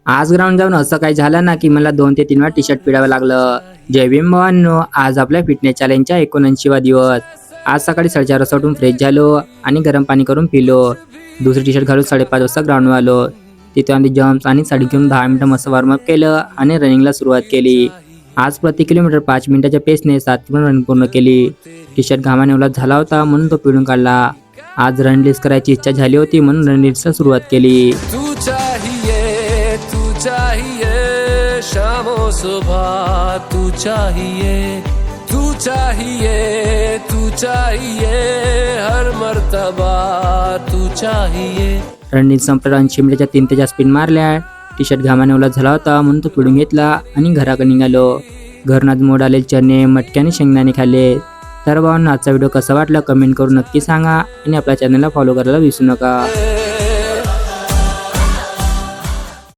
आज ग्राउंड जाऊन असं काही झालं ना की मला 2 ते 3 वेळा टी शर्ट पिळावं लागलं. जय भीम भावांनो, आज आपल्या फिटनेस चॅलेंजचा 79वा दिवस. आज सकाळी 4:30 वाजता उठून फ्रेश झालो आणि गरम पाणी करून पिलो. दुसरी टी शर्ट घालून 5:30 वाजता ग्राउंडवर आलो. तिथे आम्ही जम्प्स आणि साडी घेऊन 10 मिनिटं मस्त वॉर्मअप केलं आणि रनिंगला सुरुवात केली. आज प्रति किलोमीटर 5 मिनिटाच्या पेसने 7 किलोमीटर रन पूर्ण केली. टी शर्ट घामाने ओला झाला होता म्हणून तो पिळून काढला. आज रन रेस करायची इच्छा झाली होती म्हणून रन रेसला सुरुवात केली. तू चाहिए शामो सुबह, तू चाहिए, तू चाहिए, तू चाहिए हर मर्तबा, तू चाहिए. रणनीत संपला. 80 मिनिटाच्या 3 ते जास्त स्पिन मारल्या. टी शर्ट घामाने ओला झाला होता म्हणून तो पिळून घेतला आणि घराकडे निघालो. घरून आज मोड आलेले चणे, मटकी आणि शेंगदाणे खाल्ले. तर भावांनो, आजचा व्हिडिओ कसा वाटला कमेंट करून नक्की सांगा आणि आपल्या चॅनलला फॉलो करायला विसरू नका.